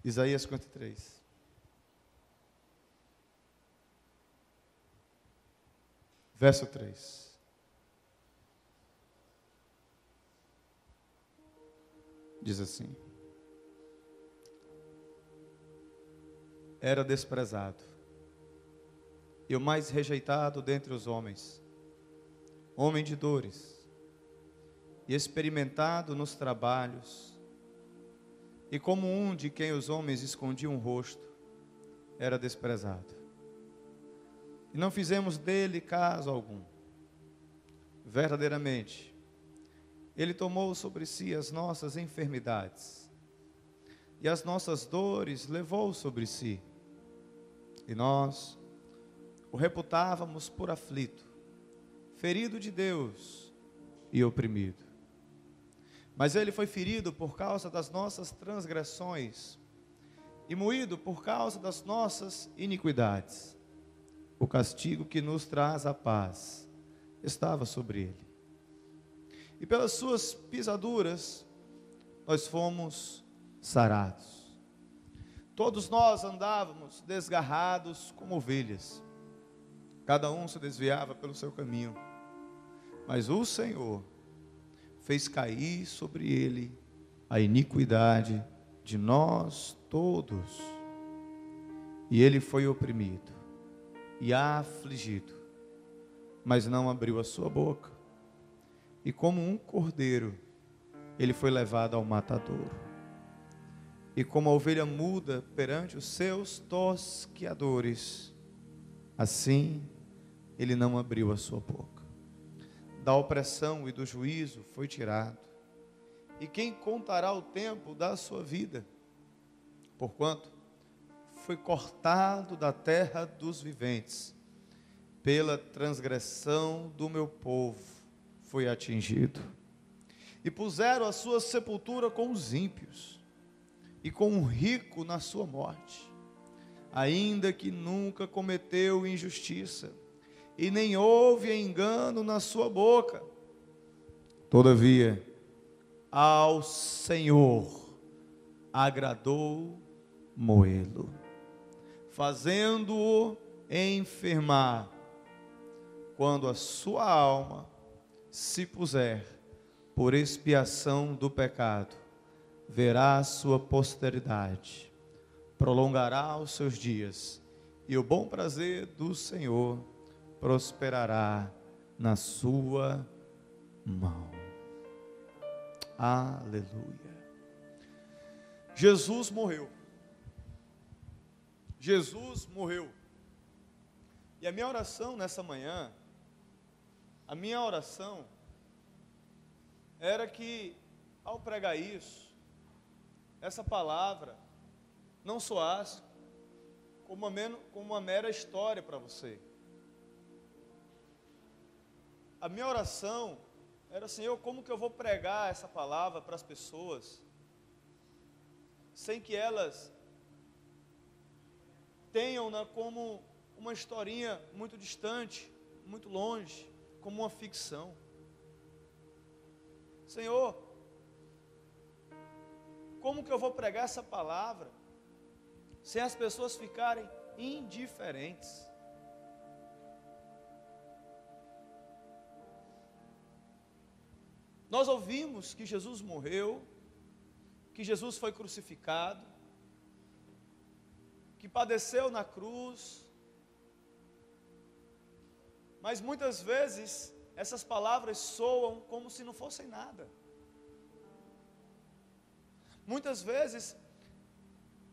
Isaías 53. Verso 3. Diz assim: era desprezado, e o mais rejeitado dentre os homens, homem de dores, e experimentado nos trabalhos, e como um de quem os homens escondiam o rosto, era desprezado. E não fizemos dele caso algum. Verdadeiramente, ele tomou sobre si as nossas enfermidades, e as nossas dores levou sobre si. E nós o reputávamos por aflito, ferido de Deus e oprimido. Mas ele foi ferido por causa das nossas transgressões, e moído por causa das nossas iniquidades. O castigo que nos traz a paz estava sobre ele, e pelas suas pisaduras nós fomos sarados. Todos nós andávamos desgarrados como ovelhas, cada um se desviava pelo seu caminho, mas o Senhor fez cair sobre ele a iniquidade de nós todos. E ele foi oprimido e afligido, mas não abriu a sua boca. E como um cordeiro, ele foi levado ao matadouro. E como a ovelha muda perante os seus tosqueadores, assim ele não abriu a sua boca. Da opressão e do juízo foi tirado. E quem contará o tempo da sua vida? Porquanto foi cortado da terra dos viventes, pela transgressão do meu povo foi atingido. E puseram a sua sepultura com os ímpios, e com o rico na sua morte, ainda que nunca cometeu injustiça, e nem houve engano na sua boca. Todavia, ao Senhor agradou moê-lo, fazendo-o enfermar. Quando a sua alma se puser por expiação do pecado, verá a sua posteridade, prolongará os seus dias, e o bom prazer do Senhor prosperará na sua mão. Aleluia. Jesus morreu. Jesus morreu. E a minha oração nessa manhã, a minha oração era que, ao pregar isso, essa palavra não soasse como uma mera história para você. A minha oração era: Senhor, como que eu vou pregar essa palavra para as pessoas, sem que elas tenham-na como uma historinha muito distante, muito longe, como uma ficção. Senhor, como que eu vou pregar essa palavra sem as pessoas ficarem indiferentes? Nós ouvimos que Jesus morreu, que Jesus foi crucificado, que padeceu na cruz, mas muitas vezes essas palavras soam como se não fossem nada. Muitas vezes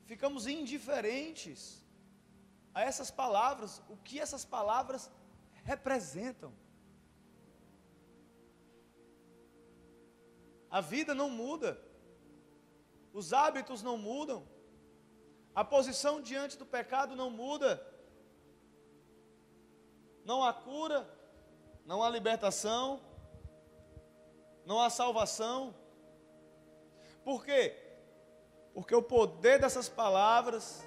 ficamos indiferentes a essas palavras, o que essas palavras representam. A vida não muda, os hábitos não mudam, a posição diante do pecado não muda, não há cura, não há libertação, não há salvação. Por quê? Porque o poder dessas palavras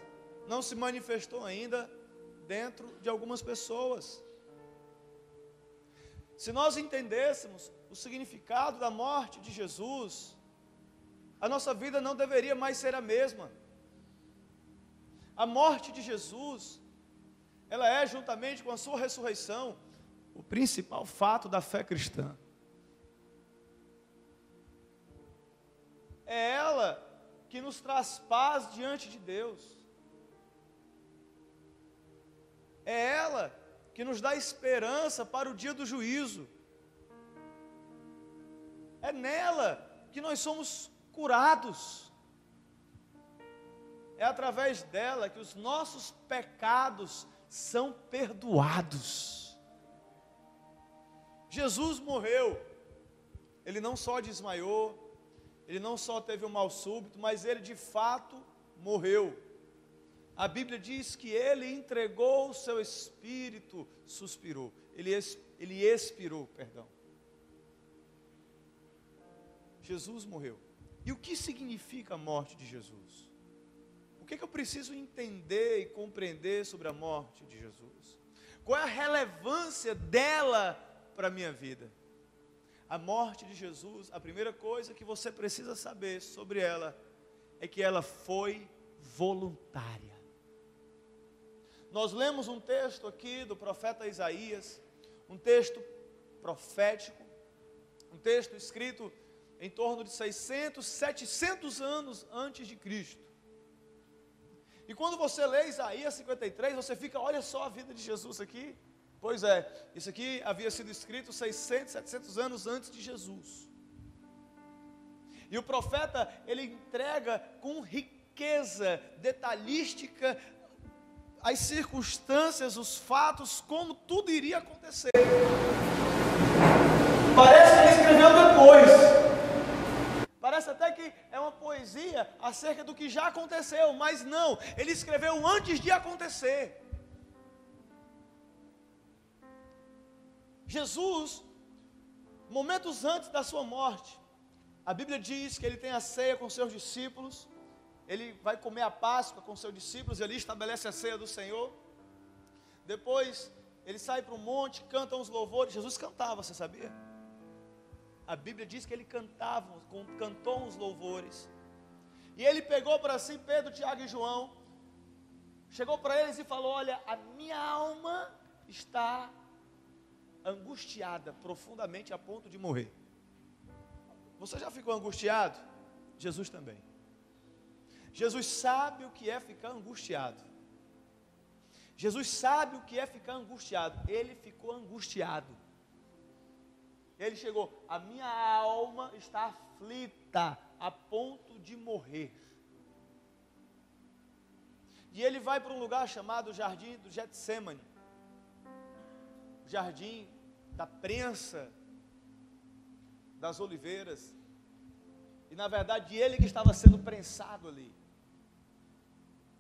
não se manifestou ainda dentro de algumas pessoas. Se nós entendêssemos o significado da morte de Jesus, a nossa vida não deveria mais ser a mesma. A morte de Jesus, ela é, juntamente com a sua ressurreição, o principal fato da fé cristã. É ela que nos traz paz diante de Deus. É ela que nos dá esperança para o dia do juízo. É nela que nós somos curados. É através dela que os nossos pecados são perdoados. Jesus morreu. Ele não só desmaiou, ele não só teve um mal súbito, mas ele de fato morreu. A Bíblia diz que ele entregou o seu espírito, suspirou. Ele expirou, perdão. Jesus morreu. E o que significa a morte de Jesus? O que eu preciso entender e compreender sobre a morte de Jesus? Qual é a relevância dela para a minha vida? A morte de Jesus, a primeira coisa que você precisa saber sobre ela é que ela foi voluntária. Nós lemos um texto aqui do profeta Isaías, um texto profético, um texto escrito em torno de 600, 700 anos antes de Cristo. E quando você lê Isaías 53, você fica, olha só a vida de Jesus aqui. Pois é, isso aqui havia sido escrito 600, 700 anos antes de Jesus. E o profeta, ele entrega com riqueza detalhística as circunstâncias, os fatos, como tudo iria acontecer. Parece que ele escreveu depois. Parece até que é uma poesia acerca do que já aconteceu, mas não, ele escreveu antes de acontecer. Jesus, momentos antes da sua morte, a Bíblia diz que ele tem a ceia com seus discípulos, ele vai comer a Páscoa com seus discípulos, e ali estabelece a ceia do Senhor. Depois, ele sai para o monte, canta uns louvores. Jesus cantava, você sabia? A Bíblia diz que ele cantou uns louvores. E ele pegou para si Pedro, Tiago e João, chegou para eles e falou: olha, a minha alma está angustiada profundamente a ponto de morrer. Você já ficou angustiado? Jesus também. Jesus sabe o que é ficar angustiado. Jesus sabe o que é ficar angustiado. Ele ficou angustiado. Ele chegou: a minha alma está aflita a ponto de morrer. E ele vai para um lugar chamado Jardim do Getsêmani, Jardim da Prensa das Oliveiras. E na verdade ele que estava sendo prensado ali.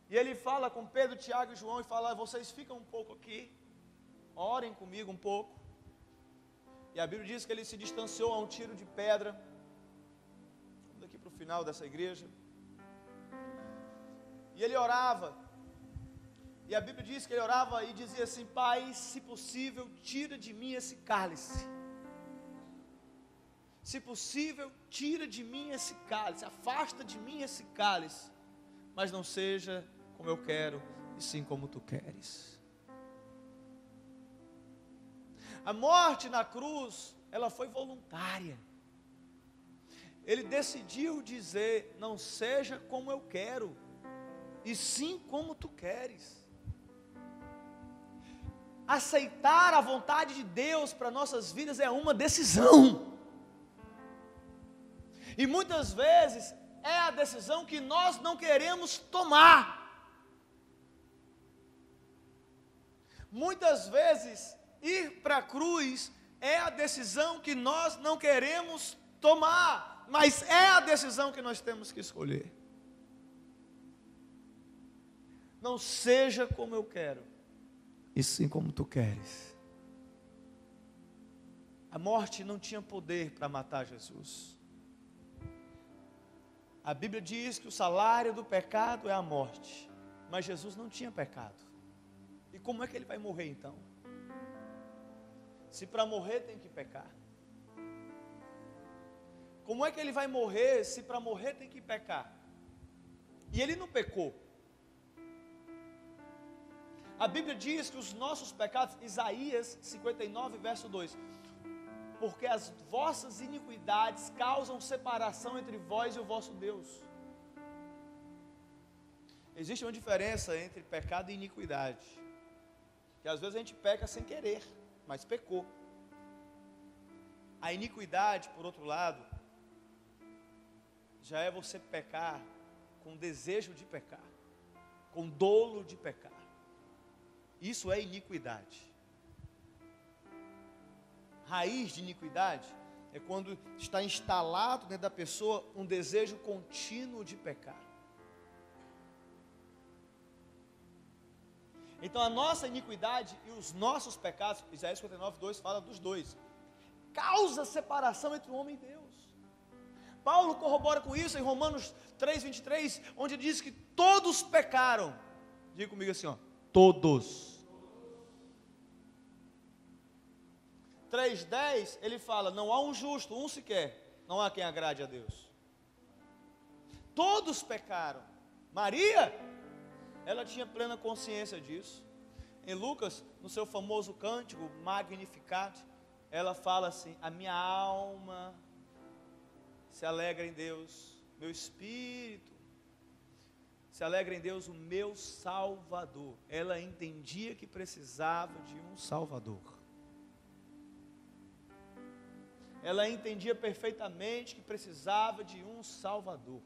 E ele fala com Pedro, Tiago e João e fala: vocês ficam um pouco aqui, orem comigo um pouco. E a Bíblia diz que ele se distanciou a um tiro de pedra. Vamos daqui para o final dessa igreja. E ele orava. E a Bíblia diz que ele orava e dizia assim: Pai, se possível, tira de mim esse cálice. Se possível, tira de mim esse cálice, afasta de mim esse cálice, mas não seja como eu quero, e sim como tu queres. A morte na cruz, ela foi voluntária. Ele decidiu dizer: não seja como eu quero, e sim como tu queres. Aceitar a vontade de Deus para nossas vidas é uma decisão. E muitas vezes é a decisão que nós não queremos tomar. Muitas vezes ir para a cruz é a decisão que nós não queremos tomar, mas é a decisão que nós temos que escolher. Não seja como eu quero, e sim como tu queres. A morte não tinha poder para matar Jesus. A Bíblia diz que o salário do pecado é a morte, mas Jesus não tinha pecado. E como é que ele vai morrer então? Se para morrer tem que pecar. Como é que ele vai morrer se para morrer tem que pecar? E ele não pecou. A Bíblia diz que os nossos pecados, Isaías 59, verso 2, porque as vossas iniquidades causam separação entre vós e o vosso Deus. Existe uma diferença entre pecado e iniquidade, que às vezes a gente peca sem querer, mas pecou. A iniquidade, por outro lado, já é você pecar com desejo de pecar, com dolo de pecar. Isso é iniquidade. Raiz de iniquidade é quando está instalado dentro da pessoa um desejo contínuo de pecar. Então a nossa iniquidade e os nossos pecados, Isaías 59, 2 fala dos dois, causa separação entre o homem e Deus. Paulo corrobora com isso em Romanos 3, 23, onde diz que todos pecaram. Diga comigo assim, ó, todos. 3:10 ele fala, não há um justo, um sequer, não há quem agrade a Deus. Todos pecaram. Maria, ela tinha plena consciência disso. Em Lucas, no seu famoso cântico Magnificat, ela fala assim, a minha alma se alegra em Deus, meu espírito se alegra em Deus, o meu Salvador. Ela entendia que precisava de um Salvador. Ela entendia perfeitamente que precisava de um Salvador.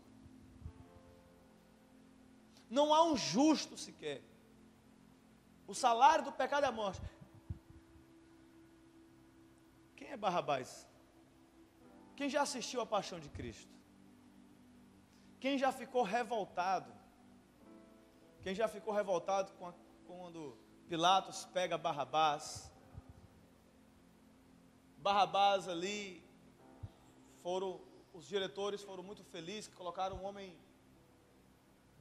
Não há um justo sequer. O salário do pecado é a morte. Quem é Barrabás? Quem já assistiu a Paixão de Cristo? Quem já ficou revoltado? Quem já ficou revoltado quando Pilatos pega Barrabás? Barrabás ali, os diretores foram muito felizes, que colocaram um homem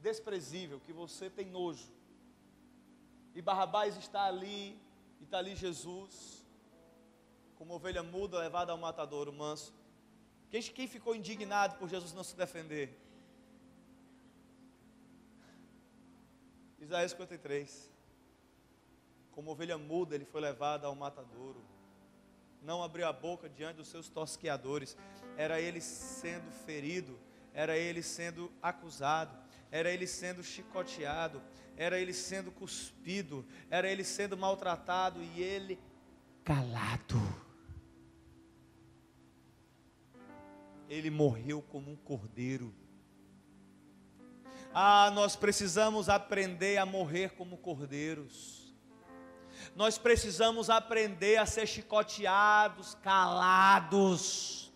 desprezível, que você tem nojo. E Barrabás está ali, e está ali Jesus, como ovelha muda levada ao matadouro manso. Quem ficou indignado por Jesus não se defender? Isaías 53. Como ovelha muda ele foi levado ao matadouro. Não abriu a boca diante dos seus tosqueadores. Era ele sendo ferido, era ele sendo acusado, era ele sendo chicoteado, era ele sendo cuspido, era ele sendo maltratado e ele calado. Ele morreu como um cordeiro. Nós precisamos aprender a morrer como cordeiros. Nós precisamos aprender a ser chicoteados, calados,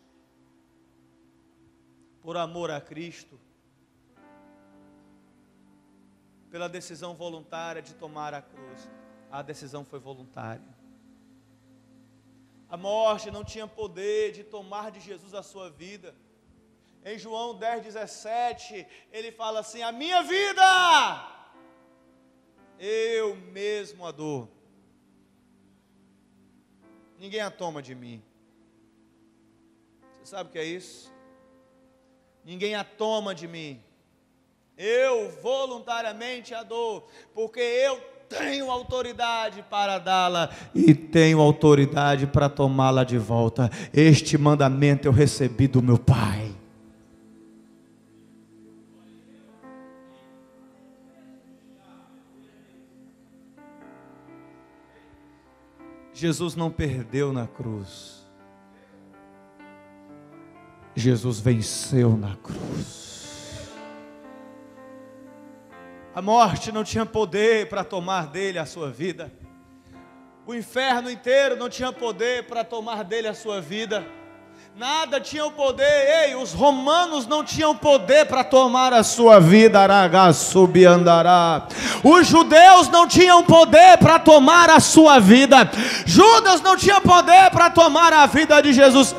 por amor a Cristo, pela decisão voluntária de tomar a cruz. A decisão foi voluntária. A morte não tinha poder de tomar de Jesus a sua vida. Em João 10:17, ele fala assim, a minha vida, eu mesmo a dou. Ninguém a toma de mim. Você sabe o que é isso? Ninguém a toma de mim. Eu voluntariamente a dou, porque eu tenho autoridade para dá-la e tenho autoridade para tomá-la de volta. Este mandamento eu recebi do meu Pai. Jesus não perdeu na cruz. Jesus venceu na cruz. A morte não tinha poder para tomar dele a sua vida. O inferno inteiro não tinha poder para tomar dele a sua vida. Nada tinha o poder. Os romanos não tinham poder para tomar a sua vida. Os judeus não tinham poder para tomar a sua vida. Judas não tinha poder para tomar a vida de Jesus.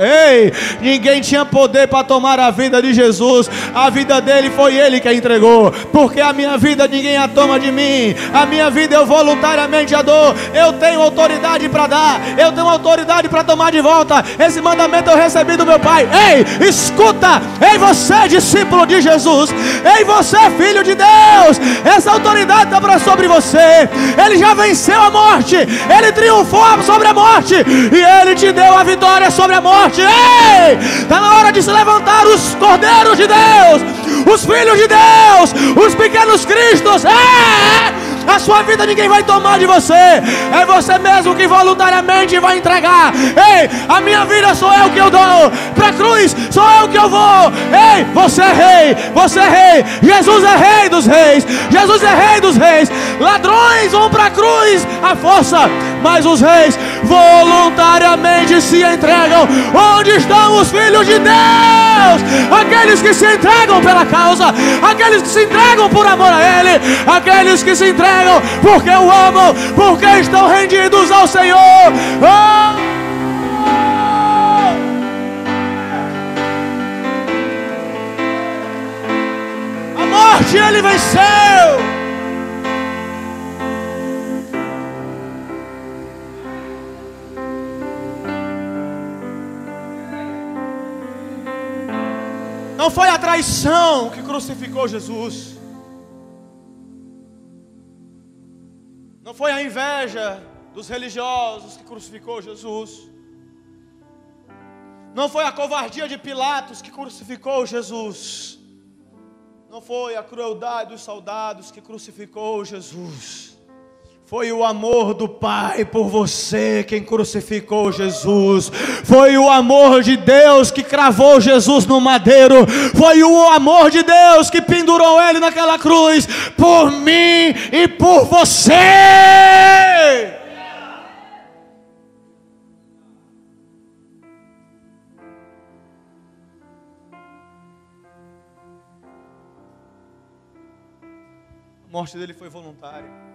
Ninguém tinha poder para tomar a vida de Jesus. A vida dele foi ele que a entregou. Porque a minha vida ninguém a toma de mim. A minha vida eu voluntariamente a dou. Eu tenho autoridade para dar. Eu tenho autoridade para tomar de volta. Esse mandamento eu recebi recebi do meu Pai. Ei, escuta, ei você discípulo de Jesus, ei você filho de Deus, essa autoridade está sobre você. Ele já venceu a morte, Ele triunfou sobre a morte, e Ele te deu a vitória sobre a morte. Ei, está na hora de se levantar os cordeiros de Deus, os filhos de Deus, os pequenos cristos. A sua vida ninguém vai tomar de você, é você mesmo que voluntariamente vai entregar. Ei, a minha vida sou eu que eu dou, para a cruz sou eu que eu vou. Ei, você é rei, você é rei, Jesus é rei dos reis, Jesus é rei dos reis. Ladrões vão para a cruz à força, mas os reis voluntariamente se entregam. Onde estão os filhos de Deus? Aqueles que se entregam pela causa, aqueles que se entregam por amor a Ele, aqueles que se entregam porque o amam, porque estão rendidos ao Senhor. A morte Ele venceu. Não foi a traição que crucificou Jesus. Não foi a inveja dos religiosos que crucificou Jesus. Não foi a covardia de Pilatos que crucificou Jesus. Não foi a crueldade dos soldados que crucificou Jesus. Foi o amor do Pai por você quem crucificou Jesus. Foi o amor de Deus que cravou Jesus no madeiro. Foi o amor de Deus que pendurou Ele naquela cruz por mim e por você. A morte dele foi voluntária.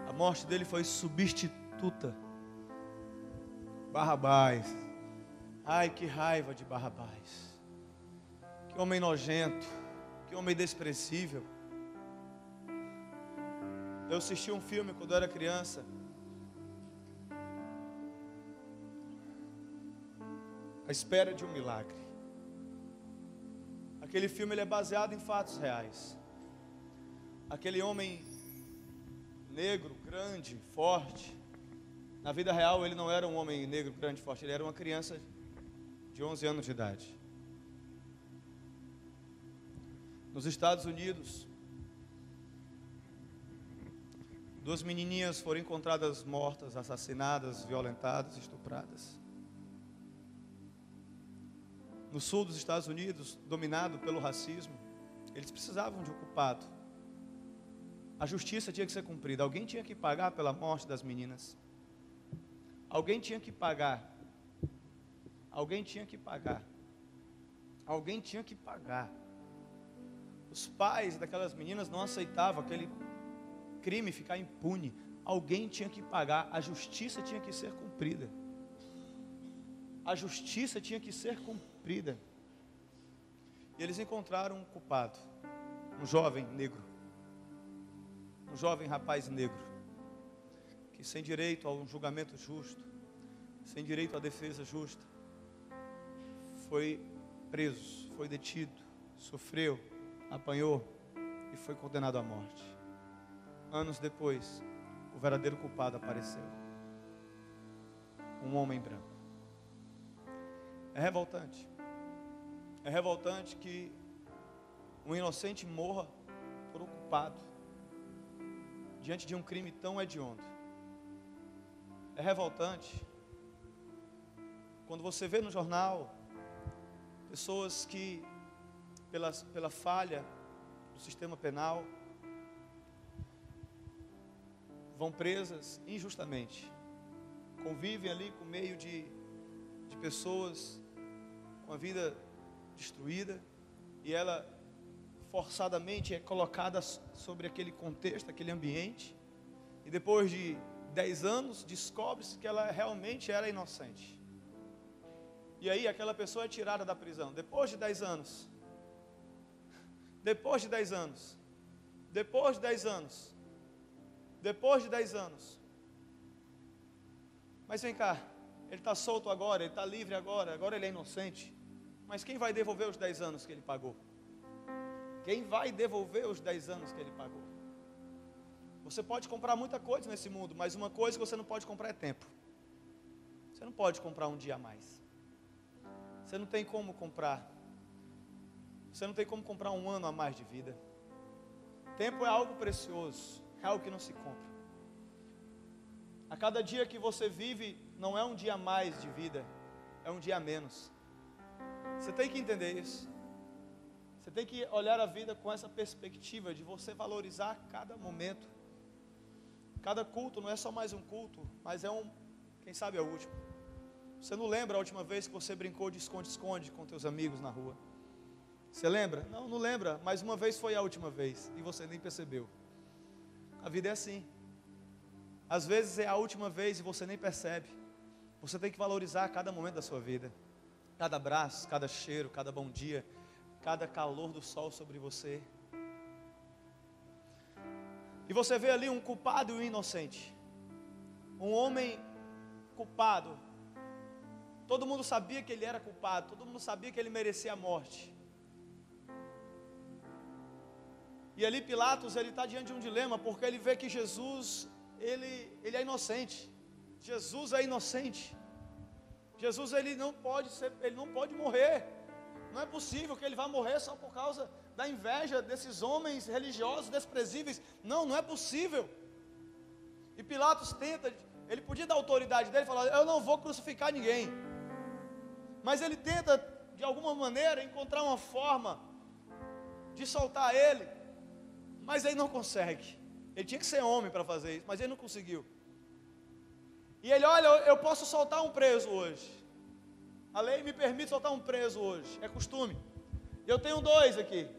A morte dele foi substituta. Barrabás. Ai, que raiva de Barrabás. Que homem nojento. Que homem desprezível. Eu assisti um filme quando eu era criança. A Espera de um Milagre. Aquele filme ele é baseado em fatos reais. Aquele homem negro, grande, forte. Na vida real ele não era um homem negro, grande, forte. Ele era uma criança de 11 anos de idade. Nos Estados Unidos, 2 menininhas foram encontradas mortas, assassinadas, violentadas, estupradas. No sul dos Estados Unidos, dominado pelo racismo, eles precisavam de um culpado. A justiça tinha que ser cumprida. Alguém tinha que pagar pela morte das meninas. Alguém tinha que pagar. Alguém tinha que pagar. Alguém tinha que pagar. Os pais daquelas meninas não aceitavam aquele crime ficar impune. Alguém tinha que pagar. A justiça tinha que ser cumprida. A justiça tinha que ser cumprida. E eles encontraram um culpado. Um jovem negro. Um jovem rapaz negro, que sem direito a um julgamento justo, sem direito à defesa justa, foi preso, foi detido, sofreu, apanhou e foi condenado à morte. Anos depois, o verdadeiro culpado apareceu. Um homem branco. É revoltante. É revoltante que um inocente morra por um culpado diante de um crime tão hediondo. É revoltante quando você vê no jornal pessoas que pela falha do sistema penal vão presas injustamente, convivem ali com meio de pessoas com a vida destruída, e ela forçadamente é colocada sobre aquele contexto, aquele ambiente, e depois de 10 anos descobre-se que ela realmente era inocente. E aí aquela pessoa é tirada da prisão, depois de 10 anos. Depois de 10 anos. Depois de 10 anos. Depois de 10 anos. Mas vem cá, Ele está solto agora, ele está livre agora ele é inocente. Mas quem vai devolver os 10 anos que ele pagou? Quem vai devolver os 10 anos que ele pagou? Você pode comprar muita coisa nesse mundo, mas uma coisa que você não pode comprar é tempo. Você não pode comprar um dia a mais. Você não tem como comprar. Você não tem como comprar um ano a mais de vida. Tempo é algo precioso, é algo que não se compra. A cada dia que você vive, não é um dia a mais de vida, é um dia a menos. Você tem que entender isso. Você tem que olhar a vida com essa perspectiva de você valorizar cada momento. Cada culto não é só mais um culto, mas quem sabe é o último. Você não lembra a última vez que você brincou de esconde-esconde com teus amigos na rua? Você lembra? Não lembra, mas uma vez foi a última vez e você nem percebeu. A vida é assim. Às vezes é a última vez e você nem percebe. Você tem que valorizar cada momento da sua vida. Cada abraço, cada cheiro, cada bom dia, cada calor do sol sobre você. E você vê ali um culpado e um inocente. Um homem culpado. Todo mundo sabia que ele era culpado, todo mundo sabia que ele merecia a morte. E ali Pilatos, ele está diante de um dilema, porque ele vê que Jesus, ele é inocente. Jesus é inocente. Jesus, ele não pode morrer. Não é possível que ele vá morrer só por causa da inveja desses homens religiosos desprezíveis. Não é possível. E Pilatos tenta, ele podia dar autoridade dele e falar, eu não vou crucificar ninguém. Mas ele tenta, de alguma maneira, encontrar uma forma de soltar ele. Mas ele não consegue. Ele tinha que ser homem para fazer isso, mas ele não conseguiu. E ele, olha, eu posso soltar um preso hoje. A lei me permite soltar um preso hoje, é costume. Eu tenho 2 aqui.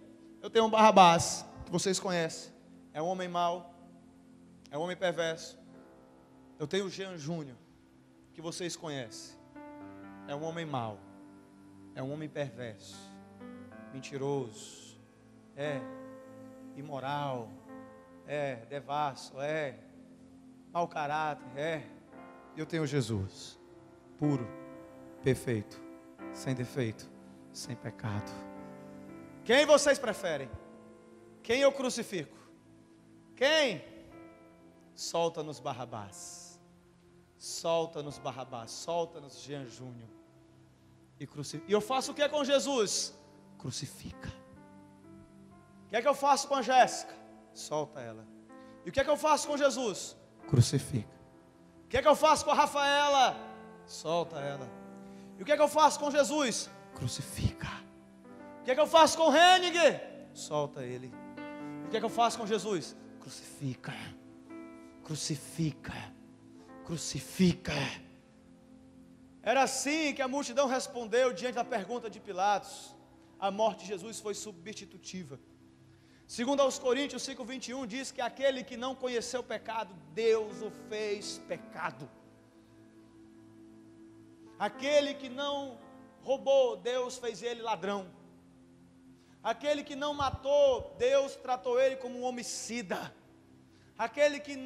Eu tenho um Barrabás, que vocês conhecem. É um homem mau, é um homem perverso. Eu tenho o Jean Júnior, que vocês conhecem. É um homem mau, é um homem perverso, mentiroso, imoral, devasso, mau caráter, E eu tenho Jesus, puro, perfeito, sem defeito, sem pecado. Quem vocês preferem? Quem eu crucifico? Quem? Solta-nos Barrabás. Solta-nos Barrabás. Solta-nos Jean Júnior. E eu faço o que com Jesus? Crucifica. O que é que eu faço com a Jéssica? Solta ela. E o que é que eu faço com Jesus? Crucifica. O que é que eu faço com a Rafaela? Solta ela. E o que é que eu faço com Jesus? Crucifica. O que é que eu faço com o Henning? Solta ele. E o que é que eu faço com Jesus? Crucifica. Crucifica. Crucifica. Era assim que a multidão respondeu diante da pergunta de Pilatos. A morte de Jesus foi substitutiva. Segundo aos Coríntios 5:21 diz que aquele que não conheceu o pecado, Deus o fez pecado. Aquele que não roubou, Deus fez ele ladrão. Aquele que não matou, Deus tratou ele como um homicida. Aquele que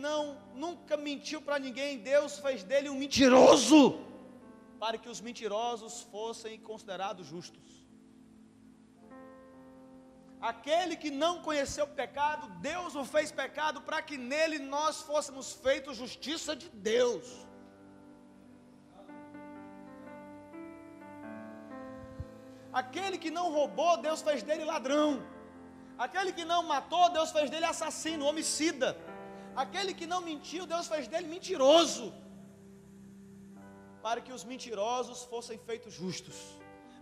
nunca mentiu para ninguém, Deus fez dele um mentiroso, para que os mentirosos fossem considerados justos. Aquele que não conheceu o pecado, Deus o fez pecado, para que nele nós fôssemos feitos justiça de Deus. Aquele que não roubou, Deus fez dele ladrão. Aquele que não matou, Deus fez dele assassino, homicida. Aquele que não mentiu, Deus fez dele mentiroso, para que os mentirosos fossem feitos justos,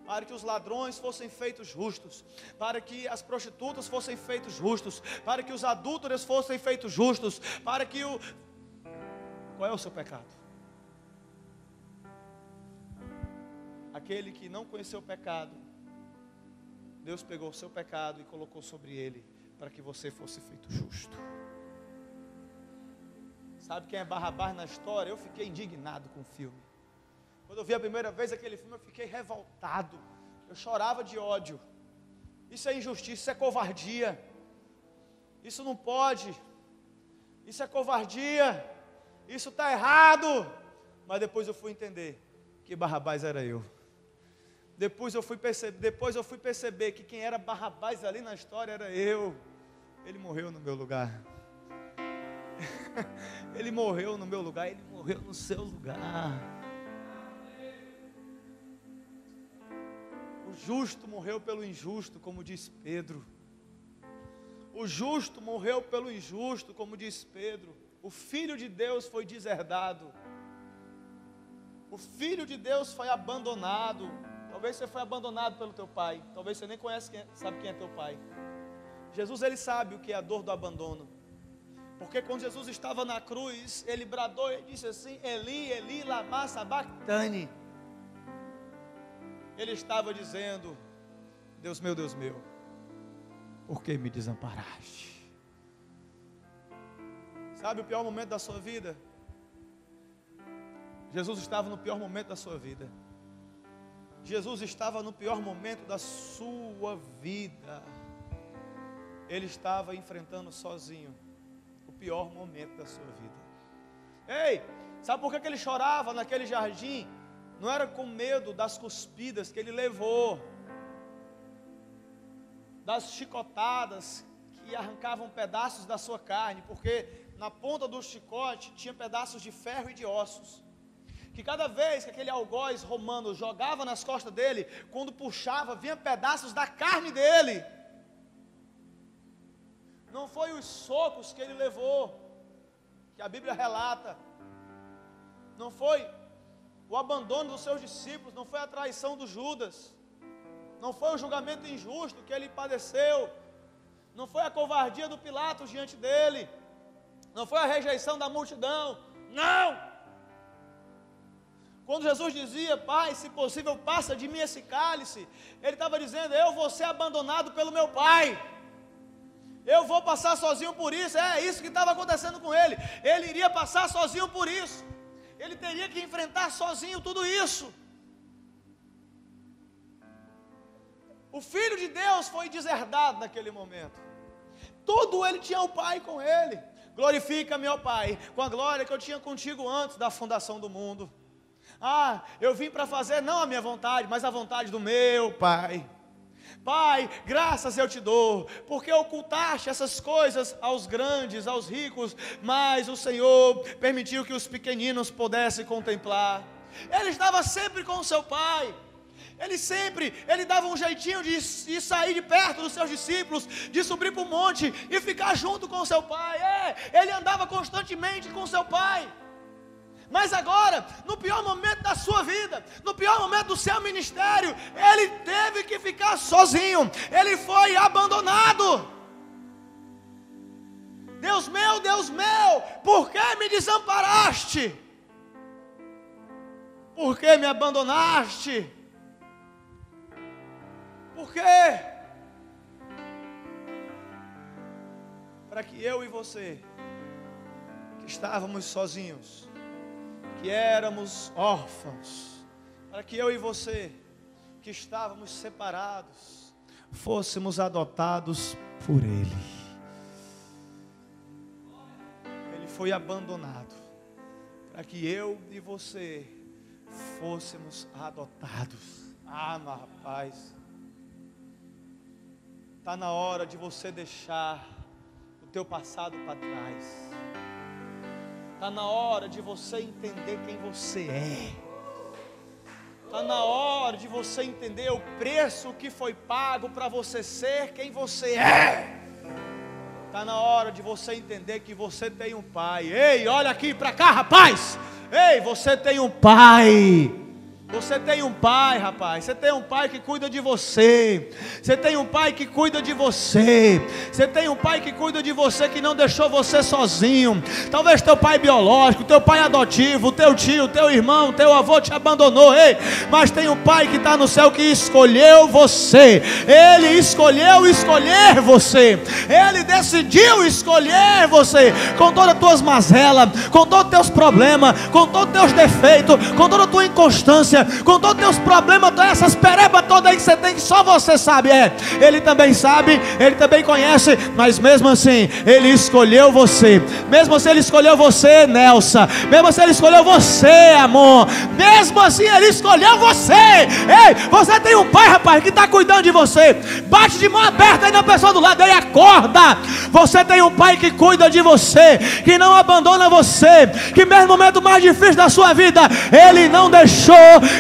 para que os ladrões fossem feitos justos, para que as prostitutas fossem feitos justos, para que os adúlteros fossem feitos justos, para que o... Qual é o seu pecado? Aquele que não conheceu o pecado, Deus pegou o seu pecado e colocou sobre ele, para que você fosse feito justo. Sabe quem é Barrabás na história? Eu fiquei indignado com o filme. Quando eu vi a primeira vez aquele filme, eu fiquei revoltado. Eu chorava de ódio. Isso é injustiça, isso é covardia. Isso não pode. Isso é covardia. Isso está errado. Mas depois eu fui entender que Barrabás era eu. Depois eu fui perceber que quem era Barrabás ali na história era eu. Ele morreu no meu lugar. Ele morreu no meu lugar, ele morreu no seu lugar. O justo morreu pelo injusto, como diz Pedro. O justo morreu pelo injusto, como diz Pedro. O Filho de Deus foi deserdado. O Filho de Deus foi abandonado. Talvez você foi abandonado pelo teu pai. Talvez você nem sabe quem é teu pai. Jesus, ele sabe o que é a dor do abandono. Porque quando Jesus estava na cruz, ele bradou e disse assim: Eli, Eli, lama sabachthani. Ele estava dizendo: Deus meu, por que me desamparaste? Sabe o pior momento da sua vida? Jesus estava no pior momento da sua vida. Jesus estava no pior momento da sua vida. Ele estava enfrentando sozinho o pior momento da sua vida. Ei, sabe por que ele chorava naquele jardim? Não era com medo das cuspidas que ele levou, das chicotadas que arrancavam pedaços da sua carne, porque na ponta do chicote tinha pedaços de ferro e de ossos, que cada vez que aquele algoz romano jogava nas costas dele, quando puxava, vinha pedaços da carne dele. Não foi os socos que ele levou, que a Bíblia relata, não foi o abandono dos seus discípulos, não foi a traição do Judas, não foi o julgamento injusto que ele padeceu, não foi a covardia do Pilatos diante dele, não foi a rejeição da multidão, não! Quando Jesus dizia: Pai, se possível passa de mim esse cálice, ele estava dizendo: eu vou ser abandonado pelo meu Pai, eu vou passar sozinho por isso. É isso que estava acontecendo com ele. Ele iria passar sozinho por isso. Ele teria que enfrentar sozinho tudo isso. O Filho de Deus foi deserdado naquele momento. Tudo ele tinha o Pai com ele. Glorifica-me, ó Pai, com a glória que eu tinha contigo antes da fundação do mundo. Ah, eu vim para fazer não a minha vontade, mas a vontade do meu Pai. Pai, graças eu te dou, porque ocultaste essas coisas aos grandes, aos ricos, mas o Senhor permitiu que os pequeninos pudessem contemplar. Ele estava sempre com o seu Pai. Ele dava um jeitinho de sair de perto dos seus discípulos, de subir para o monte e ficar junto com o seu Pai. Ele andava constantemente com o seu Pai. Mas agora, no pior momento da sua vida, no pior momento do seu ministério, ele teve que ficar sozinho. Ele foi abandonado. Deus meu, por que me desamparaste? Por que me abandonaste? Por quê? Para que eu e você, que estávamos sozinhos, que éramos órfãos, para que eu e você, que estávamos separados, fôssemos adotados por Ele. Ele foi abandonado, para que eu e você fôssemos adotados. Ah, mas rapaz, está na hora de você deixar o teu passado para trás. Está na hora de você entender quem você é. Está na hora de você entender o preço que foi pago para você ser quem você é. Está na hora de você entender que você tem um Pai. Ei, olha aqui para cá, rapaz. Ei, você tem um Pai. Você tem um Pai, rapaz. Você tem um Pai que cuida de você. Você tem um Pai que cuida de você. Você tem um Pai que cuida de você, que não deixou você sozinho. Talvez teu pai biológico, teu pai adotivo, teu tio, teu irmão, teu avô te abandonou. Ei, mas tem um Pai que está no céu que escolheu você. Ele escolheu escolher você. Ele decidiu escolher você. Com todas as tuas mazelas, com todos os teus problemas, com todos os teus defeitos, com toda a tua inconstância. angústia, com todos os teus problemas, todas essas perebas todas aí que você tem, que só você sabe. Ele também sabe, Ele também conhece, mas mesmo assim, Ele escolheu você. Mesmo assim, Ele escolheu você, Nelson. Mesmo assim, Ele escolheu você, amor. Mesmo assim, Ele escolheu você. Ei, você tem um pai, rapaz, que está cuidando de você. Bate de mão aberta aí na pessoa do lado, aí acorda. Você tem um pai que cuida de você, que não abandona você, que mesmo no momento mais difícil da sua vida, Ele não deixou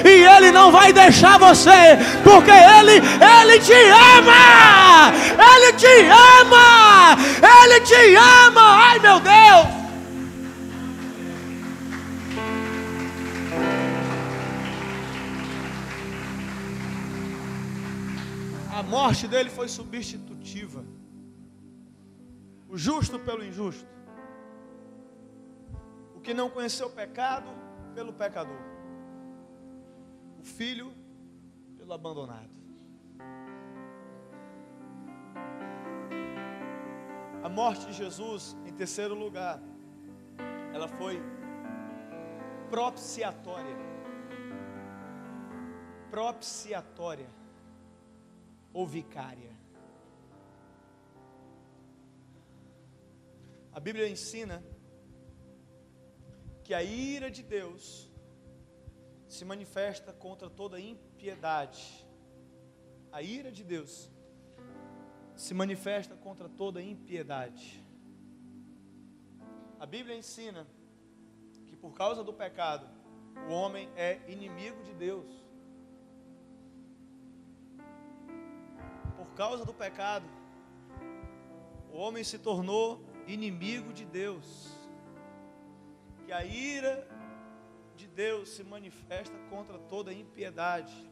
e Ele não vai deixar você, porque Ele te ama. Ele te ama. Ele te ama. Ai, meu Deus. A morte dele foi substitutiva. O justo pelo injusto. O que não conheceu o pecado pelo pecador. O filho pelo abandonado. A morte de Jesus, em terceiro lugar, ela foi propiciatória. Propiciatória ou vicária. A Bíblia ensina que a ira de Deus se manifesta contra toda impiedade. A ira de Deus se manifesta contra toda impiedade. A Bíblia ensina que por causa do pecado, o homem é inimigo de Deus. Por causa do pecado, o homem se tornou inimigo de Deus. Que a ira de Deus se manifesta contra toda impiedade.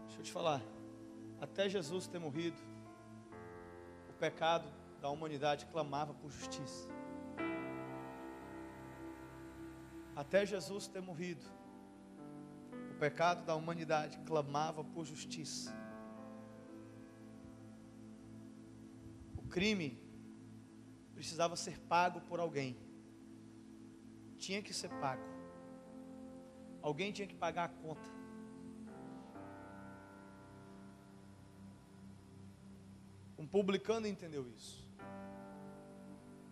Deixa eu te falar, até Jesus ter morrido, o pecado da humanidade clamava por justiça. Até Jesus ter morrido, o pecado da humanidade clamava por justiça. O crime precisava ser pago por alguém. Tinha que ser pago. Alguém tinha que pagar a conta. Um publicano entendeu isso.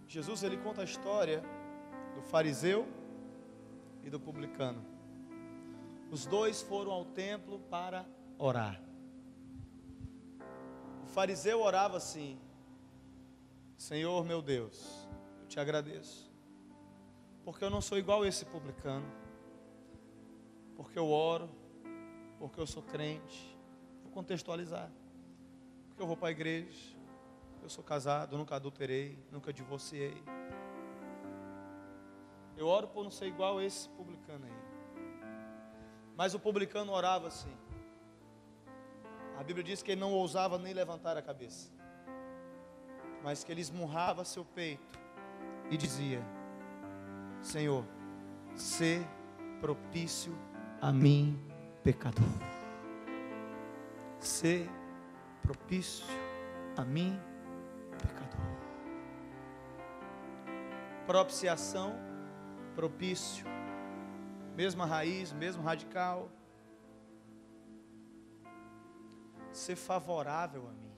Jesus, ele conta a história do fariseu e do publicano. Os dois foram ao templo para orar. O fariseu orava assim: Senhor meu Deus, eu te agradeço, porque eu não sou igual a esse publicano, porque eu oro, porque eu sou crente. Vou contextualizar. Porque eu vou para a igreja, eu sou casado, nunca adulterei, nunca divorciei. Eu oro por não ser igual a esse publicano aí. Mas o publicano orava assim. A Bíblia diz que ele não ousava nem levantar a cabeça, mas que ele esmurrava seu peito e dizia: Senhor, sê propício a mim, pecador. Sê propício a mim, pecador. Propiciação, propício, mesma raiz, mesmo radical. Ser favorável a mim.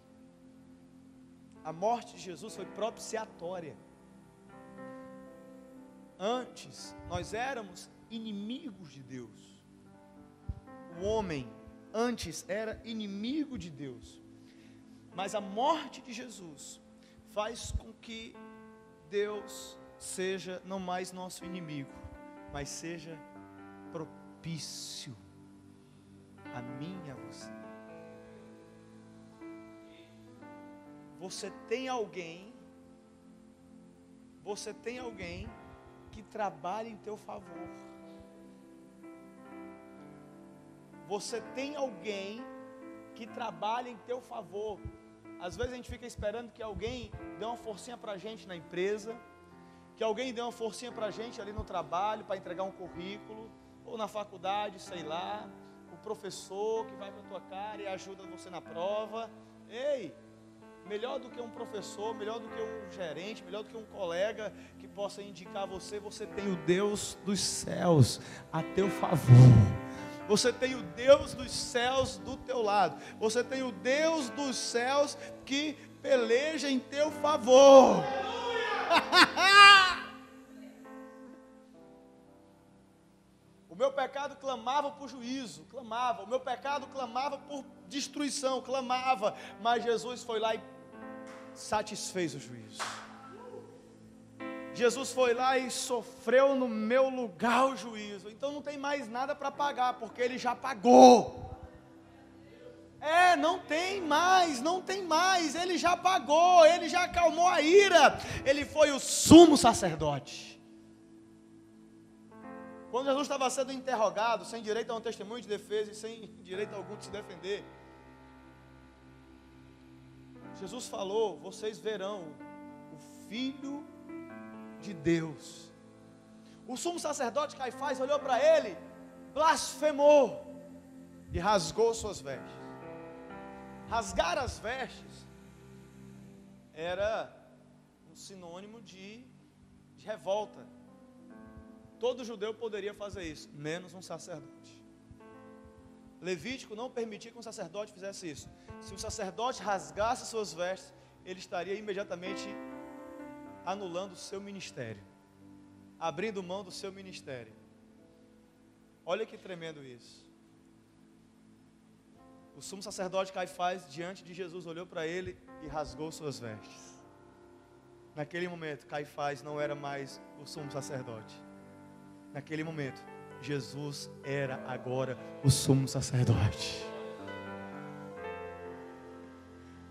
A morte de Jesus foi propiciatória. Antes, nós éramos inimigos de Deus. O homem, antes, era inimigo de Deus. Mas a morte de Jesus faz com que Deus seja não mais nosso inimigo, mas seja propício a mim e a você. Você tem alguém que trabalha em teu favor. Você tem alguém que trabalha em teu favor. Às vezes a gente fica esperando que alguém dê uma forcinha para a gente na empresa, que alguém dê uma forcinha para a gente ali no trabalho, para entregar um currículo, ou na faculdade, sei lá. O professor que vai com a tua cara e ajuda você na prova. Ei, melhor do que um professor, melhor do que um gerente, melhor do que um colega que possa indicar você, você tem o Deus dos céus a teu favor. Você tem o Deus dos céus do teu lado. Você tem o Deus dos céus que peleja em teu favor. O meu pecado clamava por juízo, clamava. O meu pecado clamava por destruição, clamava. Mas Jesus foi lá e satisfez o juízo. Jesus foi lá e sofreu no meu lugar o juízo. Então não tem mais nada para pagar, porque Ele já pagou. Não tem mais. Ele já pagou, Ele já acalmou a ira. Ele foi o sumo sacerdote. Quando Jesus estava sendo interrogado, sem direito a um testemunho de defesa e sem direito algum de se defender, Jesus falou: vocês verão o Filho de Deus. O sumo sacerdote Caifás olhou para ele, blasfemou e rasgou suas vestes. Rasgar as vestes era um sinônimo de revolta. Todo judeu poderia fazer isso, menos um sacerdote. Levítico não permitia que um sacerdote fizesse isso. Se o sacerdote rasgasse suas vestes, ele estaria imediatamente anulando o seu ministério, abrindo mão do seu ministério. Olha que tremendo isso. O sumo sacerdote Caifás, diante de Jesus, olhou para ele e rasgou suas vestes. Naquele momento, Caifás não era mais o sumo sacerdote. Naquele momento, Jesus era agora o sumo sacerdote.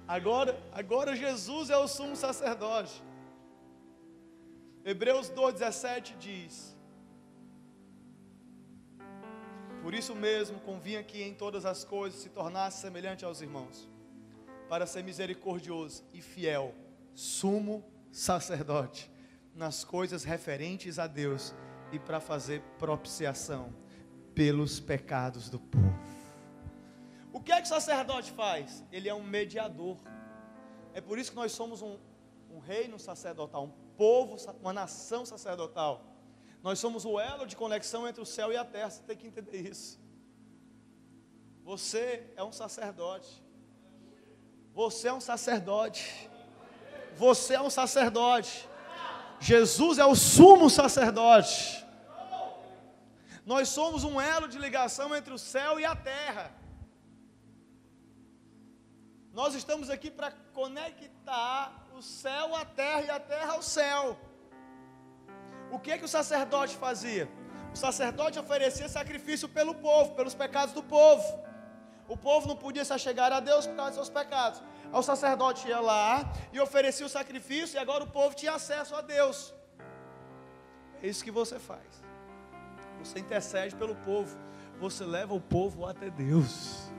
Agora Jesus é o sumo sacerdote. Hebreus 2,17 diz: por isso mesmo convinha que em todas as coisas se tornasse semelhante aos irmãos, para ser misericordioso e fiel, sumo sacerdote, nas coisas referentes a Deus, e para fazer propiciação pelos pecados do povo. O que é que o sacerdote faz? Ele é um mediador. É por isso que nós somos um reino sacerdotal, um povo, uma nação sacerdotal. Nós somos o elo de conexão entre o céu e a terra. Você tem que entender isso. Você é um sacerdote. Você é um sacerdote. Você é um sacerdote. Jesus é o sumo sacerdote. Nós somos um elo de ligação entre o céu e a terra. Nós estamos aqui para conectar o céu à terra e a terra ao céu. O que o sacerdote fazia? O sacerdote oferecia sacrifício pelo povo, pelos pecados do povo. O povo não podia se achegar a Deus por causa dos seus pecados. O sacerdote ia lá e oferecia o sacrifício, e agora o povo tinha acesso a Deus. É isso que você faz. Você intercede pelo povo. Você leva o povo até Deus.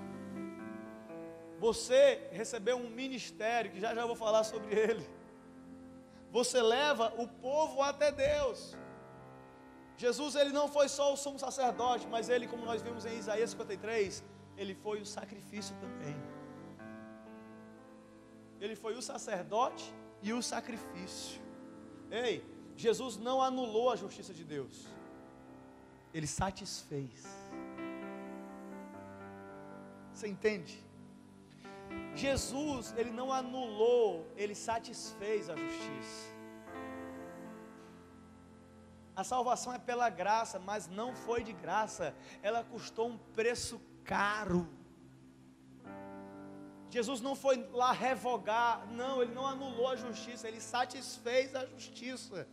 Você recebeu um ministério, que já vou falar sobre ele. Você leva o povo até Deus. Jesus, ele não foi só o sumo sacerdote, mas ele, como nós vimos em Isaías 53, ele foi o sacrifício também. Ele foi o sacerdote e o sacrifício. Ei, Jesus não anulou a justiça de Deus. Ele satisfez. Você entende? Jesus, ele não anulou, ele satisfez a justiça. A salvação é pela graça, mas não foi de graça. Ela custou um preço caro. Jesus não foi lá revogar, não, ele não anulou a justiça, ele satisfez a justiça.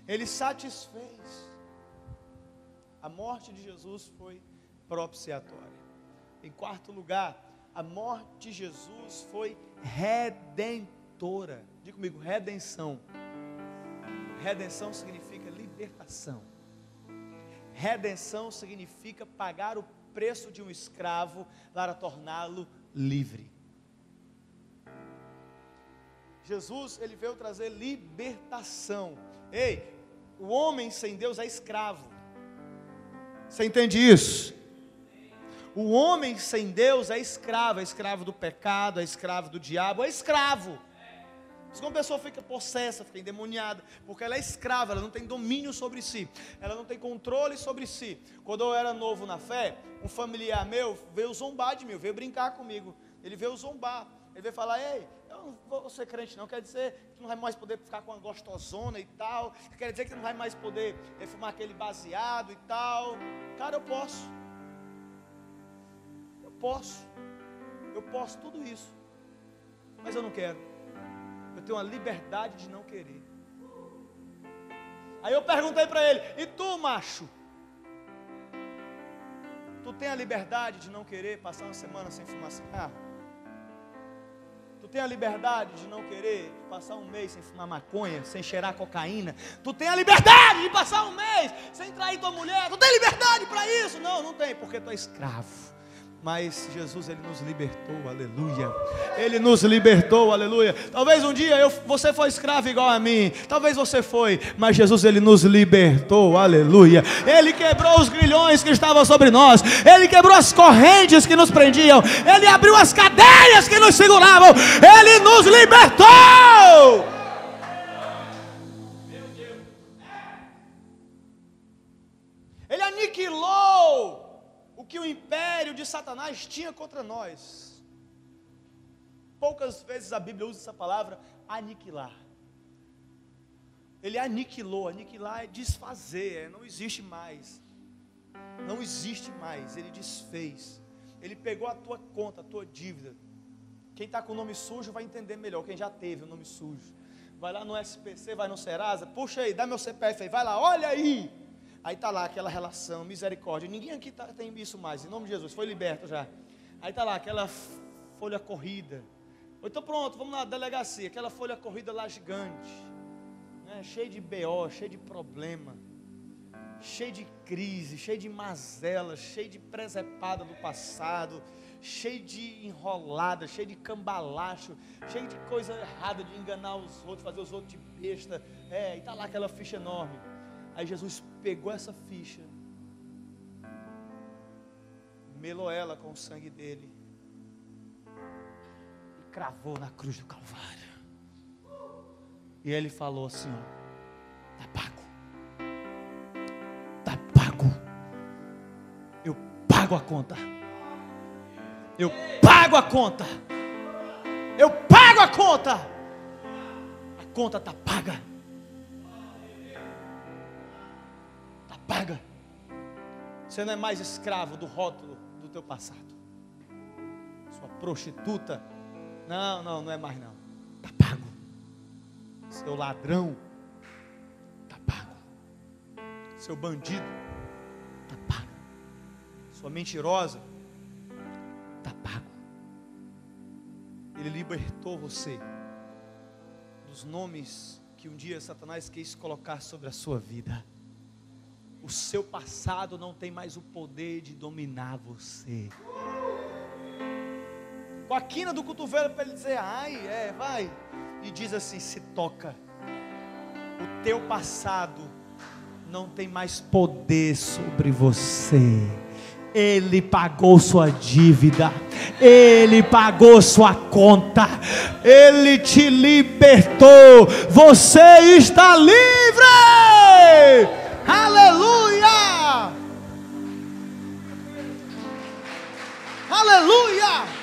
Ele satisfez. A morte de Jesus foi propiciatória. Em quarto lugar, a morte de Jesus foi redentora. Diga comigo, redenção. Redenção significa libertação. Redenção significa pagar o preço de um escravo para torná-lo livre. Jesus, ele veio trazer libertação. Ei, o homem sem Deus é escravo. Você entende isso? O homem sem Deus é escravo do pecado, é escravo do diabo, é escravo. Se uma pessoa fica possessa, fica endemoniada, porque ela é escrava, ela não tem domínio sobre si, ela não tem controle sobre si. Quando eu era novo na fé, um familiar meu veio zombar de mim, veio brincar comigo. Ele veio zombar, ele veio falar: ei, eu não vou ser crente não, quer dizer que não vai mais poder ficar com uma gostosona e tal, quer dizer que não vai mais poder fumar aquele baseado e tal. Cara, eu posso tudo isso, mas eu não quero. Eu tenho uma liberdade de não querer. Aí eu perguntei para ele: e tu, macho? Tu tem a liberdade de não querer passar uma semana sem fumar cigarro? Tu tem a liberdade de não querer passar um mês sem fumar maconha, sem cheirar cocaína? Tu tem a liberdade de passar um mês sem trair tua mulher? Tu tem liberdade para isso? Não, não tem, porque tu é escravo. Mas Jesus, Ele nos libertou, aleluia. Ele nos libertou, aleluia. Talvez um dia você foi escravo igual a mim. Talvez você foi, mas Jesus, Ele nos libertou, aleluia. Ele quebrou os grilhões que estavam sobre nós. Ele quebrou as correntes que nos prendiam. Ele abriu as cadeias que nos seguravam. Ele nos libertou. Ele aniquilou o que o império de Satanás tinha contra nós. Poucas vezes a Bíblia usa essa palavra, aniquilar. Ele aniquilou, aniquilar é desfazer, não existe mais. Não existe mais, ele desfez. Ele pegou a tua conta, a tua dívida. Quem está com o nome sujo vai entender melhor, quem já teve o nome sujo. Vai lá no SPC, vai no Serasa, puxa aí, dá meu CPF aí, vai lá, olha aí. Aí está lá aquela relação, misericórdia. Ninguém aqui tem isso mais, em nome de Jesus, foi liberto já. Aí está lá aquela folha corrida. Então pronto, vamos na delegacia, aquela folha corrida lá gigante, né? Cheio de BO, cheio de problema, cheio de crise, cheio de mazela, cheio de presepada do passado, cheio de enrolada, cheio de cambalacho, cheio de coisa errada, de enganar os outros, fazer os outros de besta. E está lá aquela ficha enorme. Aí Jesus pegou essa ficha, melou ela com o sangue dele e cravou na cruz do Calvário. E ele falou assim: ó, está pago, está pago, eu pago a conta, eu pago a conta, eu pago a conta, a conta está paga. Paga. Você não é mais escravo do rótulo do teu passado. Sua prostituta. Não é mais não. Está pago. Seu ladrão. Está pago. Seu bandido. Está pago. Sua mentirosa. Está pago. Ele libertou você dos nomes que um dia Satanás quis colocar sobre a sua vida. O seu passado não tem mais o poder de dominar você. Com a quina do cotovelo para ele dizer: vai. E diz assim: se toca. O teu passado não tem mais poder sobre você. Ele pagou sua dívida. Ele pagou sua conta. Ele te libertou. Você está livre. Aleluia! Aleluia!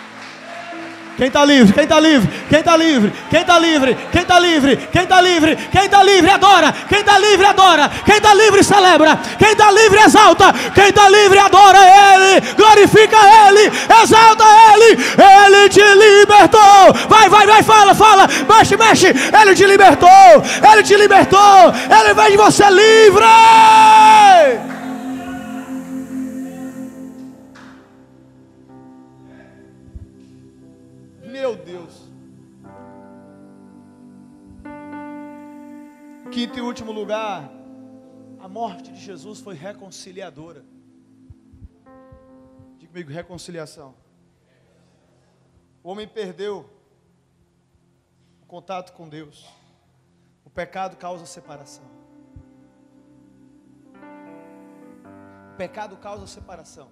Quem está livre? Quem está livre? Quem está livre? Quem está livre? Quem está livre? Quem está livre? Quem está livre adora! Quem está livre adora! Quem está livre celebra! Quem está livre exalta! Quem está livre adora Ele! Glorifica Ele! Exalta Ele! Ele te libertou! Vai, fala! Mexe! Ele te libertou! Ele te libertou! Ele fez de você livre! Meu Deus. Quinto e último lugar, a morte de Jesus foi reconciliadora. Diga comigo, reconciliação. O homem perdeu o contato com Deus. O pecado causa separação. O pecado causa separação.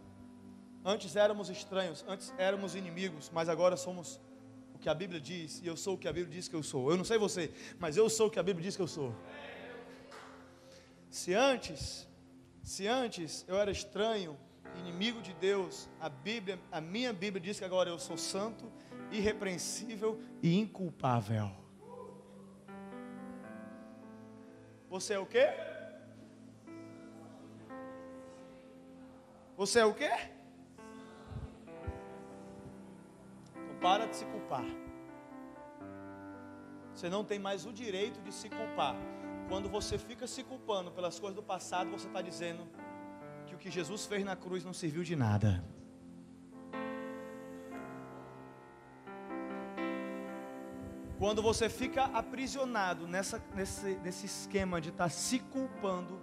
Antes éramos estranhos, antes éramos inimigos, mas agora somos o que a Bíblia diz, e eu sou o que a Bíblia diz que eu sou. Eu não sei você, mas eu sou o que a Bíblia diz que eu sou. Se antes eu era estranho, inimigo de Deus, a minha Bíblia diz que agora eu sou santo, irrepreensível e inculpável. Você é o quê? Você é o quê? Então para de se culpar. Você não tem mais o direito de se culpar. Quando você fica se culpando pelas coisas do passado, você está dizendo que o que Jesus fez na cruz não serviu de nada. Quando você fica aprisionado nesse esquema de estar se culpando,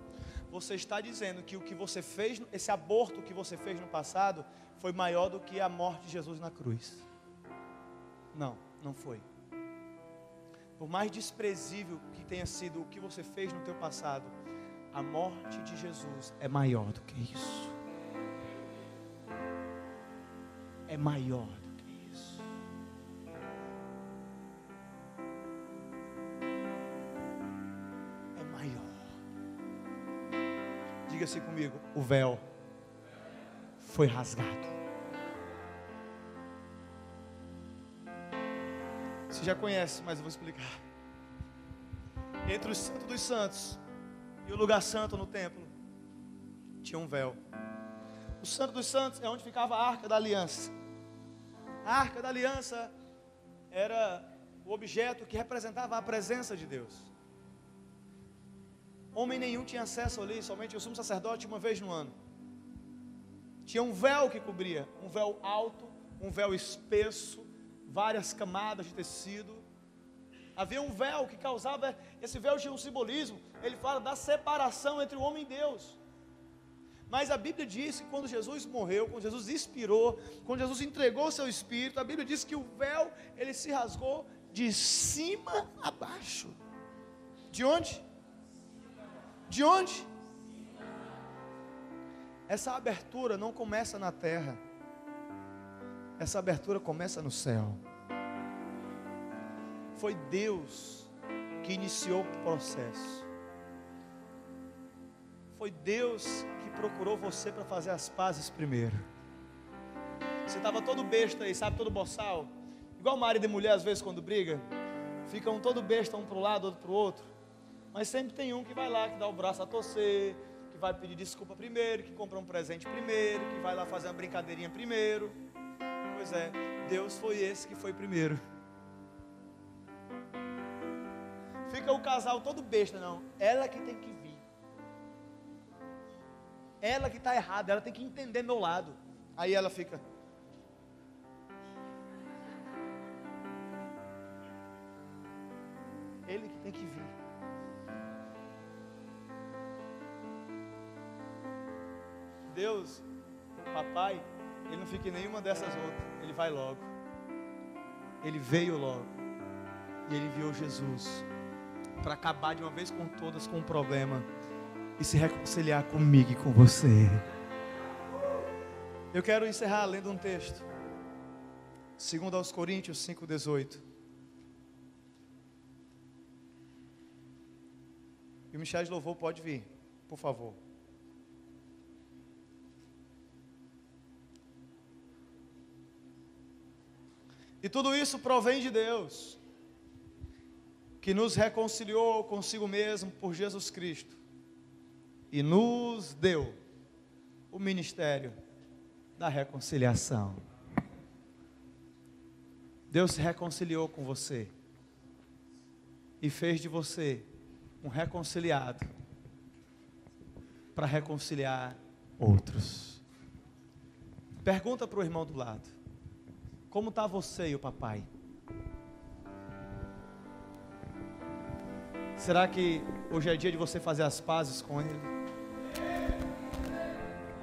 você está dizendo que o que você fez, esse aborto que você fez no passado, foi maior do que a morte de Jesus na cruz. Não, não foi. Por mais desprezível que tenha sido o que você fez no teu passado, a morte de Jesus é maior do que isso. É maior do que isso. É maior. Diga-se comigo, o véu foi rasgado. Você já conhece, mas eu vou explicar. Entre o Santo dos Santos e o lugar santo no templo, tinha um véu. O Santo dos Santos é onde ficava a Arca da Aliança. A Arca da Aliança era o objeto que representava a presença de Deus. Homem nenhum tinha acesso ali, somente o sumo sacerdote uma vez no ano. Tinha um véu que cobria, um véu alto, um véu espesso, várias camadas de tecido. Havia um véu que causava, esse véu tinha um simbolismo, ele fala da separação entre o homem e Deus. Mas a Bíblia diz que quando Jesus morreu, quando Jesus expirou, quando Jesus entregou o seu espírito, a Bíblia diz que o véu, ele se rasgou de cima a baixo. De onde? De onde? Essa abertura não começa na terra. Essa abertura começa no céu. Foi Deus que iniciou o processo. Foi Deus que procurou você para fazer as pazes primeiro. Você estava todo besta aí, sabe, todo boçal. Igual marido e mulher às vezes quando briga. Ficam todo besta um para o lado, outro para o outro. Mas sempre tem um que vai lá, que dá o braço a torcer, que vai pedir desculpa primeiro, que compra um presente primeiro, que vai lá fazer uma brincadeirinha primeiro. Pois é, Deus foi esse que foi primeiro. Fica o casal todo besta, não. Ela que tem que vir. Ela que está errada, ela tem que entender meu lado. Aí ela fica. Ele que tem que vir. Deus, o papai, ele não fica em nenhuma dessas outras. Ele vai logo. Ele veio logo. E ele enviou Jesus para acabar de uma vez com todas com o problema e se reconciliar comigo e com você. Eu quero encerrar lendo um texto. 2 aos Coríntios 5:18. E o Michel de louvor pode vir, por favor. E tudo isso provém de Deus, que nos reconciliou consigo mesmo por Jesus Cristo e nos deu o ministério da reconciliação. Deus se reconciliou com você e fez de você um reconciliado para reconciliar outros. Pergunta para o irmão do lado: como está você e o papai? Será que hoje é dia de você fazer as pazes com ele?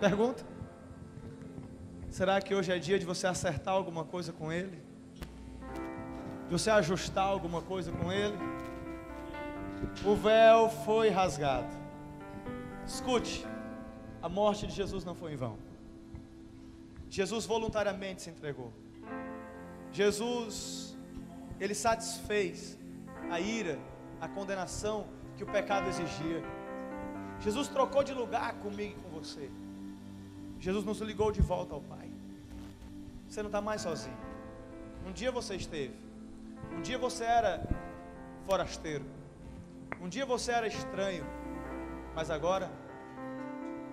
Pergunta. Será que hoje é dia de você acertar alguma coisa com ele? De você ajustar alguma coisa com ele? O véu foi rasgado. Escute, a morte de Jesus não foi em vão. Jesus voluntariamente se entregou. Jesus, Ele satisfez a ira, a condenação que o pecado exigia. Jesus trocou de lugar comigo e com você. Jesus nos ligou de volta ao Pai. Você não está mais sozinho. Um dia você esteve. Um dia você era forasteiro. Um dia você era estranho. Mas agora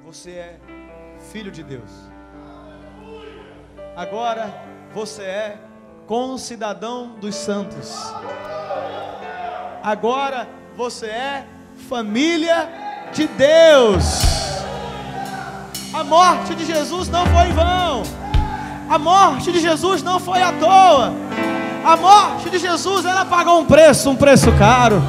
você é filho de Deus. Agora você é concidadão dos santos. Agora você é família de Deus. A morte de Jesus não foi em vão. A morte de Jesus não foi à toa. A morte de Jesus, ela pagou um preço caro.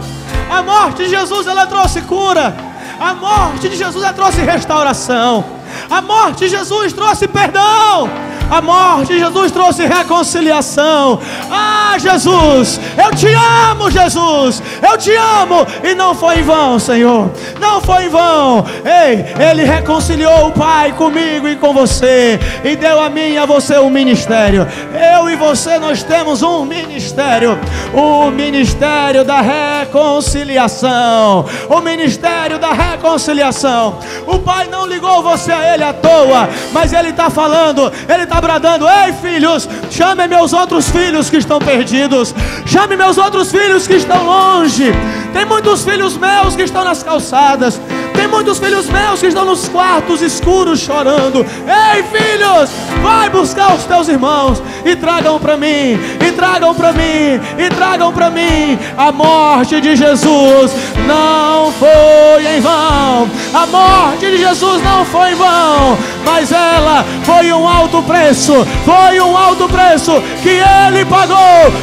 A morte de Jesus, ela trouxe cura. A morte de Jesus, ela trouxe restauração. A morte de Jesus trouxe perdão. A morte de Jesus trouxe reconciliação. Ah, Jesus, eu te amo, Jesus, eu te amo. E não foi em vão, Senhor, não foi em vão. Ei, Ele reconciliou o Pai comigo e com você, e deu a mim e a você um ministério. Eu e você, nós temos um ministério. O ministério da reconciliação. O ministério da reconciliação. O Pai não ligou você a Ele à toa, mas Ele está falando, Ele está bradando: ei, filhos, chame meus outros filhos que estão perdidos. Chame meus outros filhos que estão longe. Tem muitos filhos meus que estão nas calçadas. Tem muitos filhos meus que estão nos quartos escuros chorando. Ei, filhos, vai buscar os teus irmãos e tragam para mim, e tragam para mim, e tragam para mim. A morte de Jesus não foi em vão. A morte de Jesus não foi em vão, mas ela foi um alto preço. Foi um alto preço que Ele pagou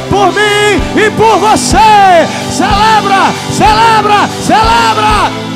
por mim e por você. Celebra, celebra, celebra.